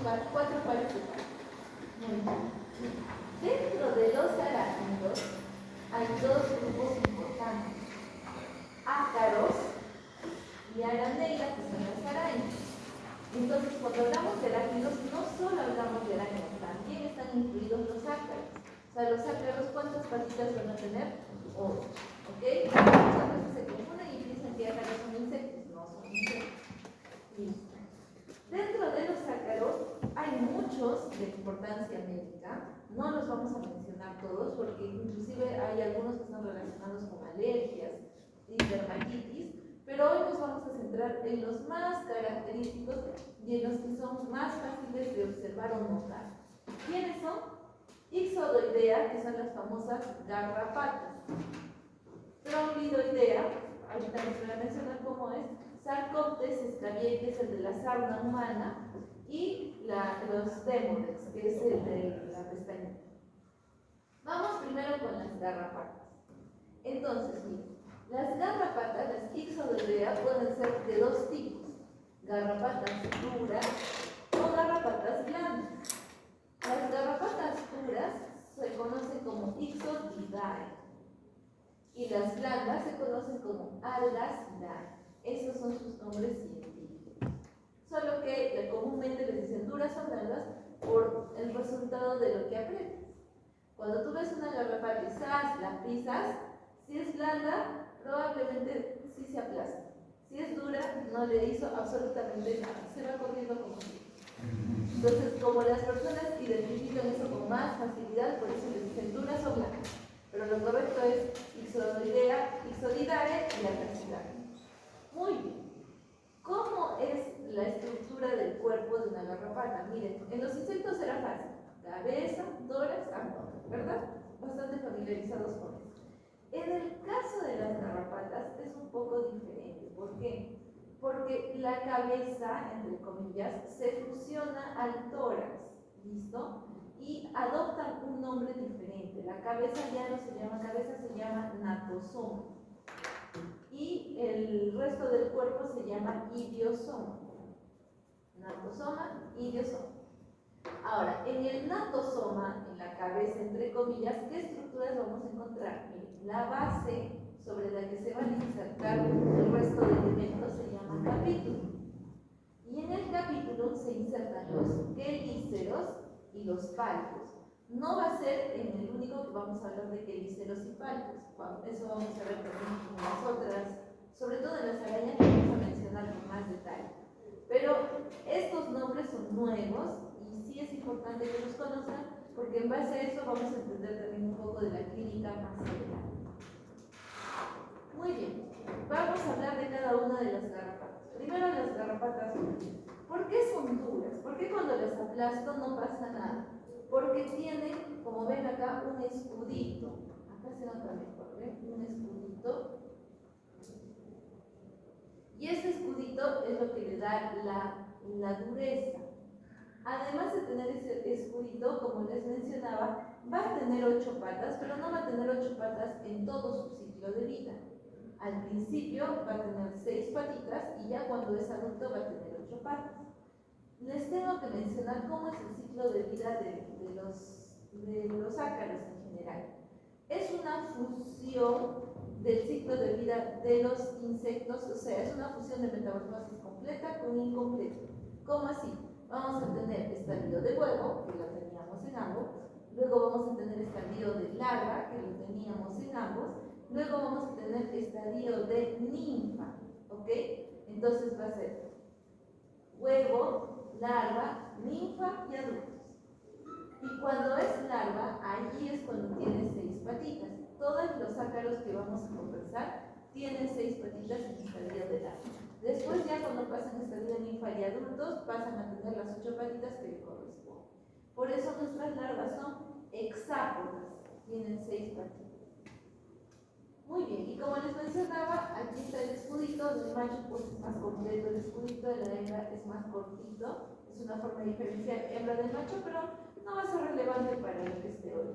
cuatro pares de patas. Muy bien. Dentro de los arácnidos hay dos grupos importantes: ácaros y araneidas, que son las arañas. Entonces, cuando hablamos de arácnidos, no solo hablamos de arañas, también están incluidos los ácaros. O sea, los ácaros, ¿cuántas patitas van a tener? 8. ¿Ok? Muchas veces se confunden y piensan que ácaros son insectos. No son insectos. Listo. Dentro de los ácaros hay muchos de importancia médica. No los vamos a mencionar todos porque inclusive hay algunos que están relacionados con alergias y dermatitis, pero hoy nos vamos a centrar en los más característicos y en los que son más fáciles de observar o notar. ¿Quiénes son? Ixodoidea, que son las famosas garrapatas. Trombidoidea, ahorita les voy a mencionar cómo es. Sarcoptes escabietes, el de la sarna humana, y los demodex, que es el de la pestañita. Vamos primero con las garrapatas. Entonces, miren, las garrapatas, las Ixodoidea, pueden ser de dos tipos: garrapatas duras o garrapatas blandas. Las garrapatas duras se conocen como Ixodidae y las blandas se conocen como Algasidae. Esos son sus nombres científicos. Solo que comúnmente les dicen duras o blandas por el resultado de lo que aprietas. Cuando tú ves una garrapata y la pisas, si es blanda, probablemente sí se aplasta. Si es dura, no le hizo absolutamente nada, se va corriendo como si. Entonces, como las personas identifican eso con más facilidad, por eso les dicen duras o blandas. Pero lo correcto es Ixodidae y Algasidae. Muy bien. ¿Cómo es la estructura del cuerpo de una garrapata? Miren, en los insectos era fácil: cabeza, tórax, abdomen, ¿verdad? Bastante familiarizados con eso. En el caso de las garrapatas es un poco diferente. ¿Por qué? Porque la cabeza, entre comillas, se fusiona al tórax, ¿listo? Y adoptan un nombre diferente. La cabeza ya no se llama cabeza, se llama natosoma. Y el resto del cuerpo se llama idiosoma. Natosoma, idiosoma. Ahora, en el natosoma, en la cabeza, entre comillas, ¿qué estructuras vamos a encontrar? Miren, la base sobre la que se van a insertar el resto de elementos se llama capítulo. Y en el capítulo se insertan los quelíceros y los palpos. No va a ser en el único que vamos a hablar de quelíceros y palpos. Eso vamos a ver también en las otras, sobre todo en las arañas, que vamos a mencionar con más detalle. Pero estos nombres son nuevos y sí es importante que los conozcan, porque en base a eso vamos a entender también un poco de la clínica más adelante. Muy bien, vamos a hablar de cada una de las garrapatas. Primero las garrapatas duras. ¿Por qué son duras? ¿Por qué cuando las aplasto no pasa nada? Porque tienen, como ven acá, un escudito. Acá se nota mejor, ¿ven? Un escudito. Y ese escudito es lo que le da la dureza. Además de tener ese escudito, como les mencionaba, va a tener 8 patas, pero no va a tener 8 patas en todo su ciclo de vida. Al principio va a tener 6 patitas y ya cuando es adulto va a tener 8 patas. Les tengo que mencionar cómo es el ciclo de vida de los ácaros en general. Es una fusión del ciclo de vida de los insectos, o sea, es una fusión de metamorfosis completa con incompleto. ¿Cómo así? Vamos a tener estadio de huevo, que lo teníamos en ambos, luego vamos a tener estadio de larva, que lo teníamos en ambos, luego vamos a tener estadio de ninfa, ¿ok? Entonces va a ser huevo, larva, ninfa y adultos. Y cuando es larva, allí es cuando tiene 6 patitas. Todos los ácaros que vamos a conversar tienen 6 patitas en estadio de larva. Después ya cuando pasan estadio de ninfa y adultos, pasan a tener las 8 patitas que le corresponden. Por eso nuestras larvas son hexápodas, tienen 6 patitas. Muy bien, y como les mencionaba, aquí está el escudito del macho, pues es más completo el escudito, de la hembra es más cortito, es una forma de diferenciar hembra del macho, pero no va a ser relevante para lo que esté hoy.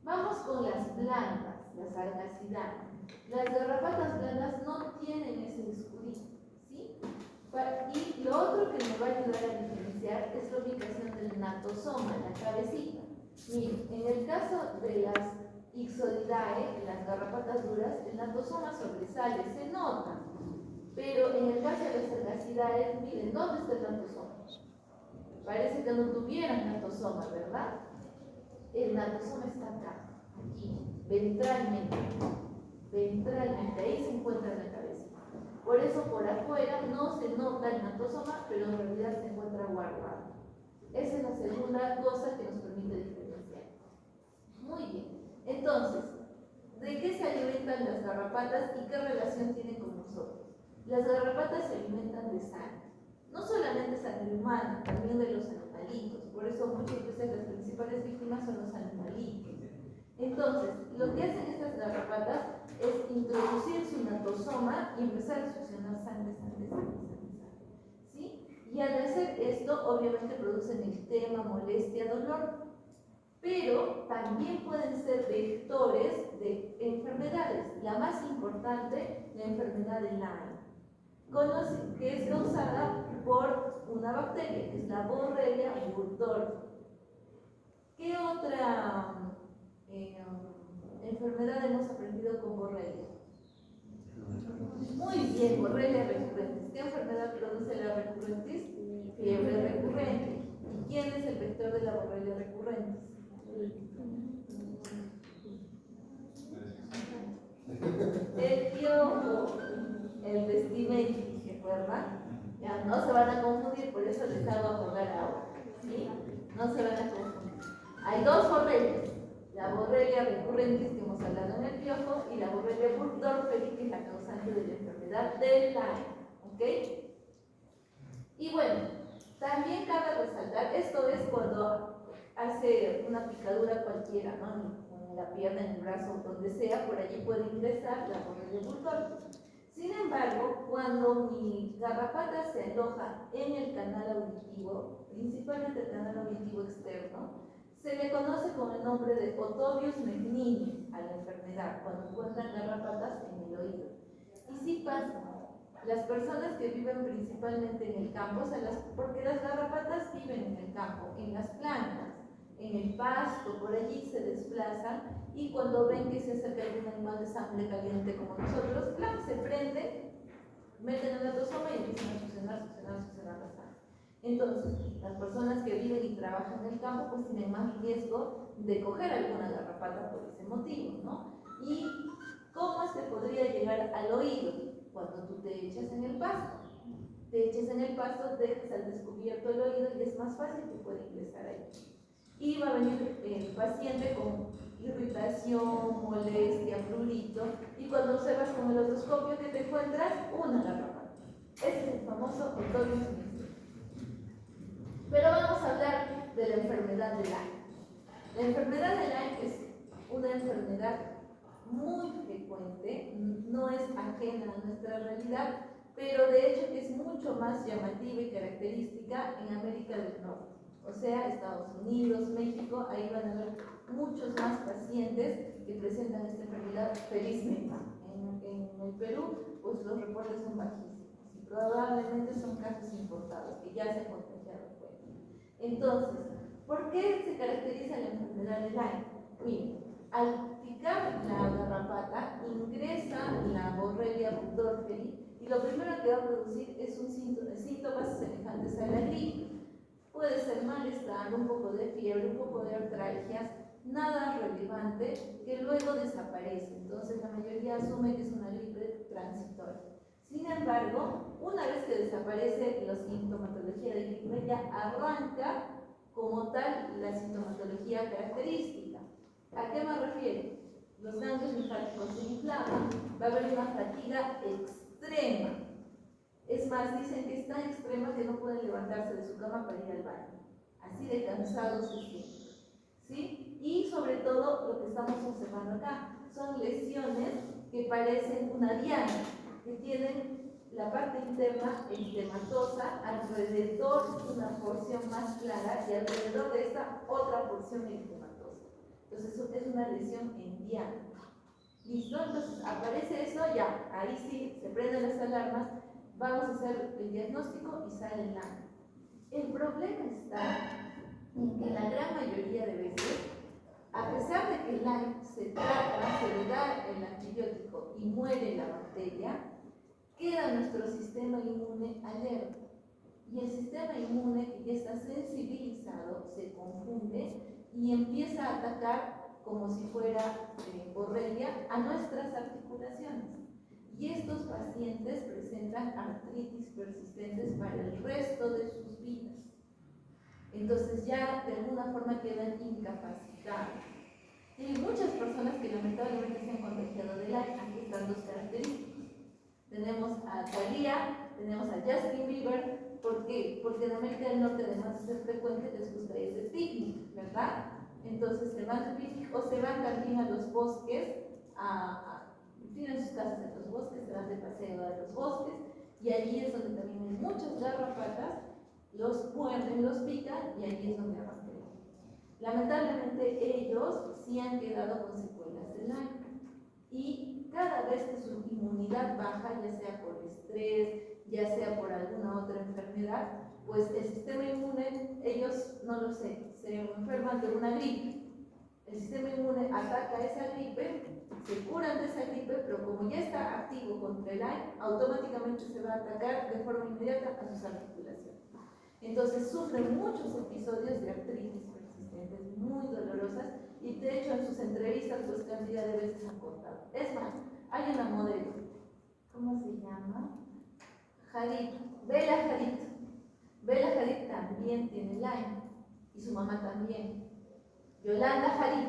Vamos con las blandas, las Algasidae. Las garrapatas blandas no tienen ese escudito, ¿sí? Y lo otro que me va a ayudar a diferenciar estudiar es la ubicación del natosoma, la cabecita. Miren, en el caso de las Ixodidae, las garrapatas duras, el natosoma sobresale, se nota. Pero en el caso de las Sargassidae, miren, ¿dónde está el natosoma? Parece que no tuvieran natosoma, ¿verdad? El natosoma está acá, aquí, ventralmente. Ventralmente, ahí se encuentra la cabeza. Por eso por afuera no se nota el natosoma, pero en realidad se encuentra guardado. Esa es la segunda cosa que nos permite diferenciar. Muy bien. Entonces, ¿de qué se alimentan las garrapatas y qué relación tienen con nosotros? Las garrapatas se alimentan de sangre. No solamente sangre humana, también de los animalitos. Por eso muchas veces las principales víctimas son los animalitos. Entonces, lo que hacen estas garrapatas es introducir su natosoma y empezar a succionar sangre. ¿Sí? Y al hacer esto, obviamente producen eczema, molestia, dolor, pero también pueden ser vectores de enfermedades. La más importante, la enfermedad de Lyme, que es causada por una bacteria, que es la Borrelia burgdorferi. ¿Qué otra enfermedad hemos aprendido con Borrelia? Muy bien, Borrelia recurrentis. ¿Qué enfermedad produce la recurrentis? Fiebre recurrente. ¿Y quién es el vector de la Borrelia recurrentis? El piojo, el vestimentis, ¿recuerdan? Ya no se van a confundir, por eso les hago acordar ahora. ¿Sí? No se van a confundir. Hay dos borrelias. La Borrelia recurrentis que hemos hablado en el piojo y la Borrelia burgdorferi, que es la causante de la enfermedad del Lyme. ¿Ok? Y bueno, también cabe resaltar, esto es cuando hace una picadura cualquiera, ¿no? En la pierna, en el brazo, donde sea, por allí puede ingresar la Borrelia burgdorferi. Sin embargo, cuando mi garrapata se aloja en el canal auditivo, principalmente el canal auditivo externo, se le conoce con el nombre de Otobius mecnini a la enfermedad, cuando encuentran garrapatas en el oído. Y sí pasa. Las personas que viven principalmente en el campo, porque las garrapatas viven en el campo, en las plantas, en el pasto, por allí se desplazan y cuando ven que se acerca algún animal de sangre caliente como nosotros, se prenden, meten el natosoma y empiezan a succionar la sangre. Entonces, las personas que viven y trabajan en el campo pues tienen más riesgo de coger alguna garrapata por ese motivo, ¿no? ¿Y cómo es que podría llegar al oído? Cuando tú te echas en el pasto. Te echas en el pasto, dejas al descubierto el oído y es más fácil que pueda ingresar ahí. Y va a venir el paciente con irritación, molestia, prurito, y cuando observas con el otoscopio que te encuentras una garrapata. Ese es el famoso Otobius mecnini. Pero vamos a hablar de la enfermedad de Lyme. La enfermedad de Lyme es una enfermedad muy frecuente, no es ajena a nuestra realidad, pero de hecho que es mucho más llamativa y característica en América del Norte. O sea, Estados Unidos, México, ahí van a ver muchos más pacientes que presentan esta enfermedad felizmente. En el Perú, pues los reportes son bajísimos y probablemente son casos importados que ya se han contagiado fuera. Entonces, ¿por qué se caracteriza la enfermedad de Lyme? Miren, al picar la garrapata ingresa la Borrelia burgdorferi y lo primero que va a producir es síntomas semejantes a la gripe. Puede ser malestar, un poco de fiebre, un poco de artralgias, nada relevante que luego desaparece. Entonces la mayoría asume que es una gripe transitoria. Sin embargo, una vez que desaparece la sintomatología de gripe, ya arranca como tal la sintomatología característica. ¿A qué me refiero? Los ganglios linfáticos se inflaman, va a haber una fatiga extrema. Es más, dicen que es tan extrema que no pueden levantarse de su cama para ir al baño. Así de cansados se sienten. ¿Sí? Y sobre todo, lo que estamos observando acá, son lesiones que parecen una diana, que tienen la parte interna eritematosa, alrededor de una porción más clara y alrededor de esta otra porción eritematosa. Entonces es una lesión en diana. ¿Listo? Entonces aparece eso, ya, ahí sí se prenden las alarmas, vamos a hacer el diagnóstico y sale el Lyme. El problema está en que la gran mayoría de veces, a pesar de que el Lyme se trata, se le da el antibiótico y muere la bacteria, queda nuestro sistema inmune alerta. Y el sistema inmune, que ya está sensibilizado, se confunde y empieza a atacar como si fuera borrelia a nuestras articulaciones. Y estos pacientes presentan artritis persistentes para el resto de sus vidas. Entonces ya de alguna forma quedan incapacitados. Y hay muchas personas que lamentablemente se han contagiado de Lyme. Aquí están dos características. Tenemos a Thalía, tenemos a Justin Bieber. ¿Por qué? Porque en América del Norte, además de ser frecuente, les gusta ir de picnic, ¿verdad? Entonces se van de picnic o se van también a los bosques, tienen sus casas en los bosques, se van de paseo a los bosques, y allí es donde también hay muchas garrapatas, los muerden, los pican, y allí es donde arrancan. Lamentablemente ellos sí han quedado con secuelas del Lyme. Y cada vez que su inmunidad baja, ya sea por estrés, ya sea por alguna otra enfermedad, pues el sistema inmune, ellos, no lo sé, se enferman de una gripe. El sistema inmune ataca esa gripe, se curan de esa gripe, pero como ya está activo contra el Lyme, automáticamente se va a atacar de forma inmediata a sus articulaciones. Entonces sufren muchos episodios de artritis persistentes muy dolorosas, y de hecho en sus entrevistas pues cantidad de veces han contado. Es más, hay una modelo, ¿cómo se llama? Hadid, Bella Hadid. Bella Hadid también tiene Lyme, y su mamá también. Yolanda Hadid,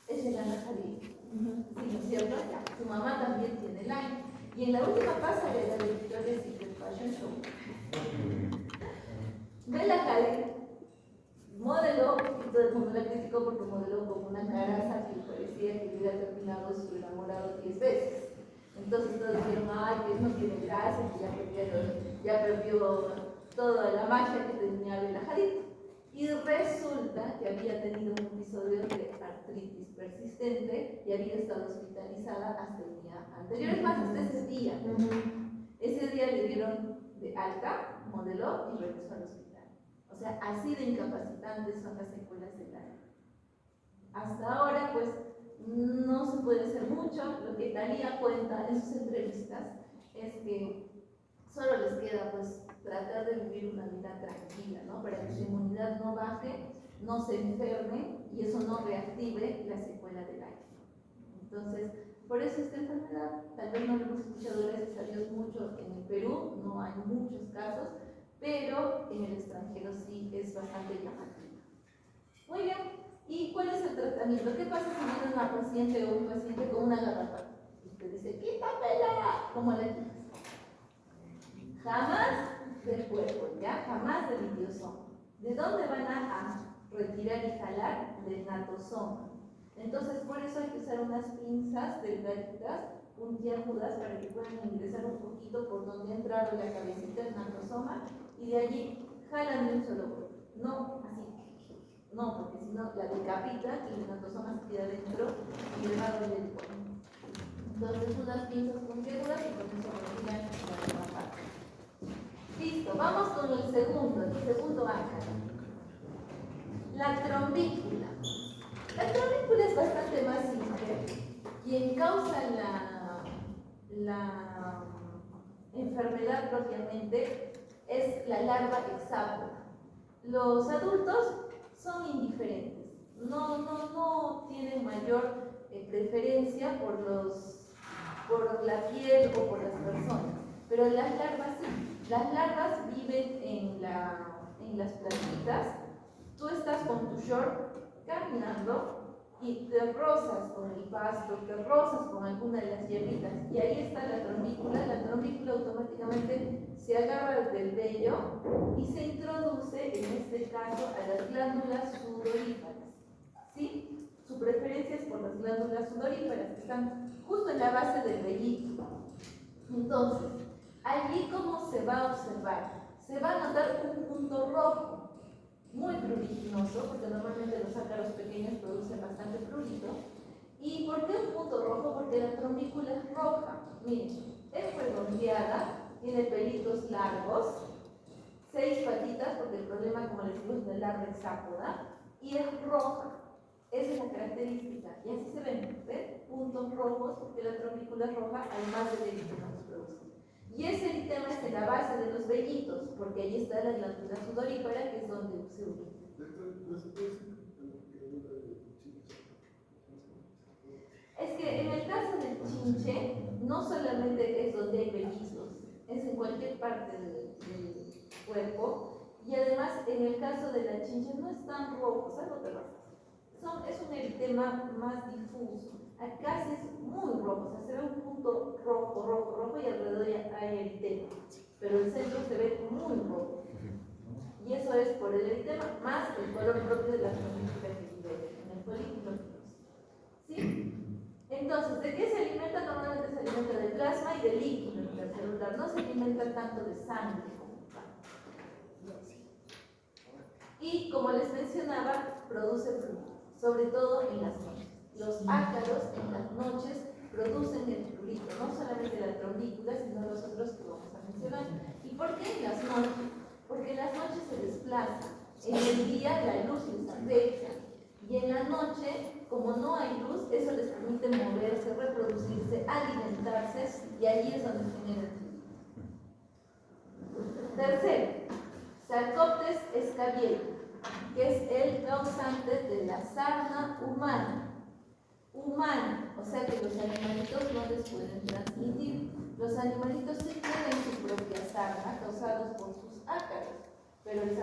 es Yolanda Hadid. Sí, ¿no es cierto? Ya. Su mamá también tiene Lyme. Y en la última pasarela de Victoria's Secret Fashion Show, Bella Hadid modeló, y todo el mundo la criticó porque modeló como una caraza que parecía que hubiera terminado su enamorado 10 veces. Entonces todos dijeron, ay, que no tiene gracia, que ya perdió toda la magia que tenía Bella Hadid. Y resulta que había tenido un episodio de artritis persistente y había estado hospitalizada hasta el día anterior. Es más, hasta ese día. Ese día le dieron de alta, modeló y regresó al hospital. O sea, así de incapacitantes son las secuelas del Lyme. Hasta ahora, pues, no se puede hacer mucho. Lo que Thalía cuenta en sus entrevistas es que solo les queda, pues, tratar de vivir una vida tranquila, ¿no? Para que su inmunidad no baje, no se enferme y eso no reactive la secuela del Lyme. Entonces, por eso esta enfermedad, tal vez no lo hemos escuchado, gracias a Dios, mucho en el Perú, no hay muchos casos, pero en el extranjero sí es bastante llamativa. Muy bien, ¿y cuál es el tratamiento? ¿Qué pasa si viene una paciente o un paciente con una garrapata? Y usted dice, ¡quítamela! ¿Cómo le quitas? Jamás del cuerpo, ¿ya? Jamás del idiosoma. ¿De dónde van a retirar y jalar? Del natosoma. Entonces, por eso hay que usar unas pinzas delgaditas, puntiagudas, para que puedan ingresar un poquito por donde ha entrado la cabecita del natosoma, y de allí jalan de un solo golpe. No así, no, porque si no la decapita y el natosoma se queda dentro y le va a doler el cuerpo. Entonces, unas pinzas puntiagudas y con eso retiran la garrapata. Listo, vamos con el segundo ángel. La trombícula. La trombícula es bastante más simple. Quien causa la enfermedad propiamente es la larva hexápoda. Los adultos son indiferentes, no tienen mayor preferencia por la piel o por las personas, pero las larvas sí. Las larvas viven en las plantitas. Tú estás con tu short caminando y te rozas con el pasto, te rozas con alguna de las hierbitas, y ahí está la trombícula. La trombícula automáticamente se agarra del vello y se introduce, en este caso, a las glándulas sudoríparas. ¿Sí? Su preferencia es por las glándulas sudoríparas, que están justo en la base del vellito. Entonces, allí, ¿cómo se va a observar? Se va a notar un punto rojo, muy pruriginoso, porque normalmente los ácaros pequeños producen bastante prurito. ¿Y por qué un punto rojo? Porque la trombícula es roja. Miren, es redondeada, tiene pelitos largos, 6 patitas, porque el problema, como les digo, es de la hexápoda, y es roja. Esa es la característica. Y así se ven, ¿ven? Puntos rojos, porque la trombícula es roja, además del eritema que produce. Y ese eritema es en la base de los vellitos, porque ahí está la glándula sudorípara, que es donde se ubica. Es que en el caso del chinche, no solamente es donde hay vellitos, es en cualquier parte del cuerpo, y además en el caso de la chinche no es tan rojo, ¿sabes lo que pasa? Es un eritema más difuso. Acá sí es muy rojo, o sea, se ve un punto rojo, rojo, rojo y alrededor ya hay eritema, pero el centro se ve muy rojo. Y eso es por el eritema más el color propio de la trombícula que vive en el folículo. ¿Sí? Entonces, ¿de qué se alimenta? Normalmente se alimenta de plasma y de líquido intercelular, no se alimenta tanto de sangre como tal. Y como les mencionaba, produce prurito, sobre todo en las noches. Los ácaros en las noches producen el prurito, no solamente la trombícula, sino los otros que vamos a mencionar. ¿Y por qué en las noches? Porque en las noches se desplaza. En el día la luz les afecta. Y en la noche, como no hay luz, eso les permite moverse, reproducirse, alimentarse, y allí es donde genera el prurito. Tercero, Sarcoptes scabiei, que es el causante de la sarna humana. Humana, o sea que los animalitos no les pueden transmitir. Los animalitos sí tienen su propia sarna causados por sus ácaros, pero el